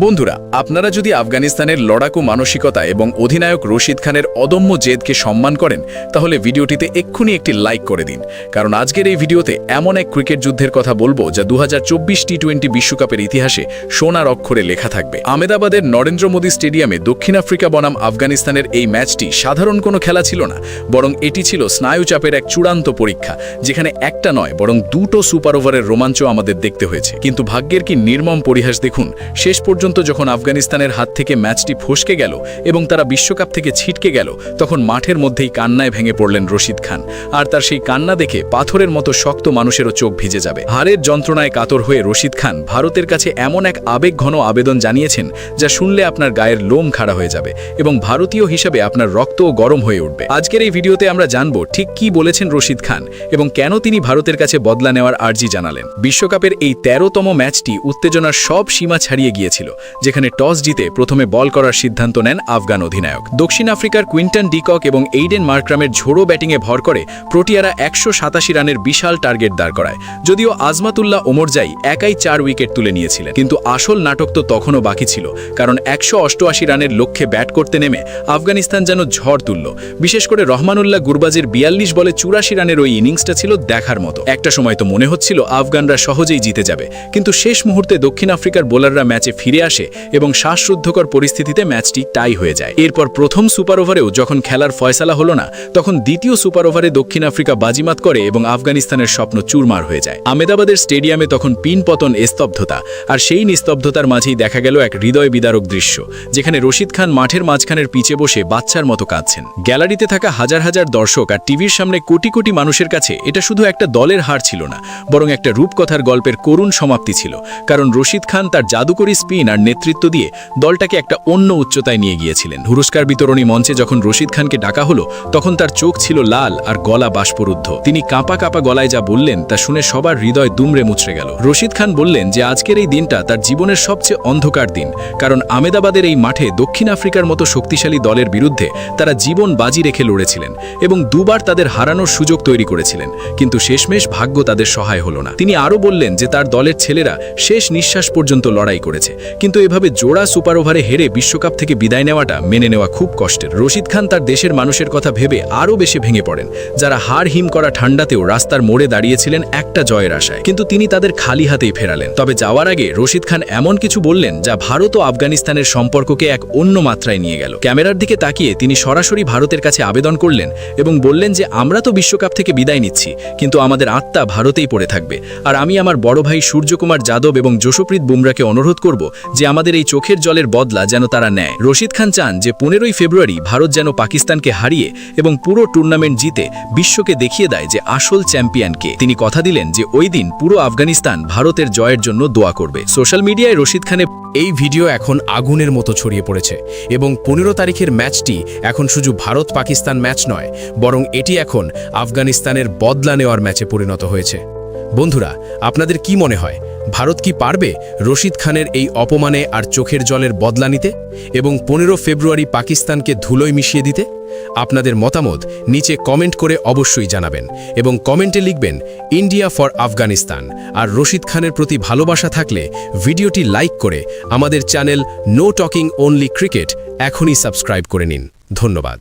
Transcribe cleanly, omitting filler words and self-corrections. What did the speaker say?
বন্ধুরা, আপনারা যদি আফগানিস্তানের লড়াকু মানসিকতা এবং অধিনায়ক রশিদ খানের অদম্য জেদকে সম্মান করেন, তাহলে ভিডিওটিতে এক্ষুনি একটি লাইক করে দিন। কারণ আজকের এই ভিডিওতে এমন এক ক্রিকেট যুদ্ধের কথা বলবো যা 2024 টি-20 বিশ্বকাপের ইতিহাসে সোনার অক্ষরে লেখা থাকবে। আহমেদাবাদের নরেন্দ্র মোদী স্টেডিয়ামে দক্ষিণ আফ্রিকা বনাম আফগানিস্তানের এই ম্যাচটি সাধারণ কোনো খেলা ছিল না, বরং এটি ছিল স্নায়ুচাপের এক চূড়ান্ত পরীক্ষা, যেখানে একটা নয় বরং দুটো সুপার ওভারের রোমাঞ্চ আমাদের দেখতে হয়েছে। কিন্তু ভাগ্যের কি নির্মম পরিহাস দেখুন, শেষ পর্যন্ত যখন আফগানিস্তানের হাত থেকে ম্যাচটি ফসকে গেল এবং তারা বিশ্বকাপ থেকে ছিটকে গেল, তখন মাঠের মধ্যেই কান্নায় ভেঙে পড়লেন রশিদ খান। আর তার সেই কান্না দেখে পাথরের মতো শক্ত মানুষেরও চোখ ভিজে যাবে। হারের যন্ত্রণায় কাতর হয়ে রশিদ খান ভারতের কাছে এমন এক আবেগঘন আবেদন জানিয়েছেন যা শুনলে আপনার গায়ের লোম খাড়া হয়ে যাবে এবং ভারতীয় হিসাবে আপনার রক্তও গরম হয়ে উঠবে। আজকের এই ভিডিওতে আমরা জানব ঠিক কি বলেছেন রশিদ খান এবং কেন তিনি ভারতের কাছে বদলা নেওয়ার আর্জি জানালেন। বিশ্বকাপের এই 13তম ম্যাচটি উত্তেজনার সব সীমা ছাড়িয়ে গিয়েছিল, যেখানে টস জিতে প্রথমে বল করার সিদ্ধান্ত নেন আফগান অধিনায়ক। দক্ষিণ আফ্রিকার কুইন্টন ডিকক এবং এইডেন মার্ক্রামের ঝোড়ো ব্যাটিংয়ে ভর করে প্রোটিয়ারা 187 রানের বিশাল টার্গেট দাঁড় করায়। যদিও আজমাতুল্লাহ ওমরজাই একাই 4 উইকেট তুলে নিয়েছিলেন, কিন্তু আসল নাটক তো তখনও বাকি ছিল, কারণ 188 রানের লক্ষ্যে ব্যাট করতে নেমে আফগানিস্তান যেন ঝড় তুলল। বিশেষ করে রহমানুল্লাহ গুরবাজের 42 বলে 84 রানের ওই ইনিংসটা ছিল দেখার মতো। একটা সময় তো মনে হচ্ছিল আফগানরা সহজেই জিতে যাবে, কিন্তু শেষ মুহূর্তে দক্ষিণ আফ্রিকার বোলাররা ম্যাচে ফিরে আসে এবং শ্বাসরুদ্ধকর পরিস্থিতিতে ম্যাচটি টাই হয়ে যায়। এরপর প্রথম সুপার ওভারেও যখন খেলার ফয়সালা হলো না, তখন দ্বিতীয় সুপার ওভারে দক্ষিণ আফ্রিকা বাজিমাত করে এবং আফগানিস্তানের স্বপ্ন চুরমার হয়ে যায়। আহমেদাবাদের স্টেডিয়ামে তখন পিন পতন, স্তব্ধতা, আর সেই নিস্তব্ধতার মাঝেই দেখা গেল এক হৃদয় বিদারক দৃশ্য, যেখানে রশিদ খান মাঠের মাঝখানের পিচে বসে বাচ্চার মতো কাঁদছেন। গ্যালারিতে থাকা হাজার হাজার দর্শক আর টিভির সামনে কোটি কোটি মানুষের কাছে এটা শুধু একটা দলের হার ছিল না, বরং একটা রূপকথার গল্পের করুণ সমাপ্তি ছিল। কারণ রশিদ খান তার জাদুকরী স্পিন আর নেতৃত্ব দিয়ে দলটাকে একটা অন্য উচ্চতায় নিয়ে গিয়েছিলেন। পুরস্কার বিতরণী মঞ্চে যখন রশিদ খানকে ডাকা হলো, তখন তার চোখ ছিল লাল আর গলা বাষ্পরুদ্ধ। তিনি কাঁপা কাঁপা গলায় যা বললেন তা শুনে সবার হৃদয় দুমড়ে মুচড়ে গেল। রশিদ খান বললেন যে আজকের এই দিনটা তার জীবনের সবচেয়ে অন্ধকার দিন, কারণ আহমেদাবাদের এই মাঠে দক্ষিণ আফ্রিকার মতো শক্তিশালী দলের বিরুদ্ধে তারা জীবন বাজি রেখে লড়েছিলেন এবং দুবার তাদের হারানোর সুযোগ তৈরি করেছিলেন, কিন্তু শেষমেশ ভাগ্য তাদের সহায় হলো না। তিনি আরও বললেন যে তার দলের ছেলেরা শেষ নিঃশ্বাস পর্যন্ত লড়াই করেছে, কিন্তু এভাবে জোড়া সুপার ওভারে হেরে বিশ্বকাপ থেকে বিদায় নেওয়াটা মেনে নেওয়া খুব কষ্টের। রশিদ খান তার দেশের মানুষের কথা ভেবে আরও বেশি ভেঙে পড়েন, যারা হার হিম করা ঠান্ডাতেও রাস্তার মোড়ে দাঁড়িয়েছিলেন একটা জয়ের আশায়, কিন্তু তিনি তাদের খালি হাতেই ফেরালেন। তবে যাওয়ার আগে রশিদ খান এমন কিছু বললেন যা ভারত ও আফগানিস্তানের সম্পর্ককে এক অন্য মাত্রায় নিয়ে গেল। ক্যামেরার দিকে তাকিয়ে তিনি সরাসরি ভারতের কাছে আবেদন করলেন এবং বললেন যে আমরা তো বিশ্বকাপ থেকে বিদায় নিচ্ছি, কিন্তু আমাদের আত্মা ভারতেই পড়ে থাকবে। আর আমি আমার বড় ভাই সূর্যকুমার যাদব এবং যশপ্রীত বুমরাকে অনুরোধ করব যে আমাদের এই চোখের জলের বদলা যেন তারা নেয়। রশিদ খান চান যে 15ই ফেব্রুয়ারি ভারত যেন পাকিস্তানকে হারিয়ে এবং পুরো টুর্নামেন্ট জিতে বিশ্বকে দেখিয়ে দেয় যে আসল চ্যাম্পিয়ন কে। তিনি কথা দিলেন যে ওই দিন পুরো আফগানিস্তান ভারতের জয়ের জন্য দোয়া করবে। সোশ্যাল মিডিয়ায় রশিদ খানের এই ভিডিও এখন আগুনের মতো ছড়িয়ে পড়েছে এবং 15 তারিখের ম্যাচটি এখন শুধু ভারত পাকিস্তান ম্যাচ নয়, বরং এটি এখন আফগানিস্তানের বদলা নেওয়ার ম্যাচে পরিণত হয়েছে। বন্ধুরা, আপনাদের কি মনে হয়, ভারত কি পারবে রশিদ খানের এই অপমানে আর চোখের জলের বদলা নিতে এবং 15 ফেব্রুয়ারি পাকিস্তানকে ধুলোয় মিশিয়ে দিতে? আপনাদের মতামত নিচে কমেন্ট করে অবশ্যই জানাবেন এবং কমেন্টে লিখবেন ইন্ডিয়া ফর আফগানিস্তান। আর রশিদ খানের প্রতি ভালোবাসা থাকলে ভিডিওটি লাইক করে আমাদের channel no talking only cricket এখনই সাবস্ক্রাইব করে নিন। ধন্যবাদ।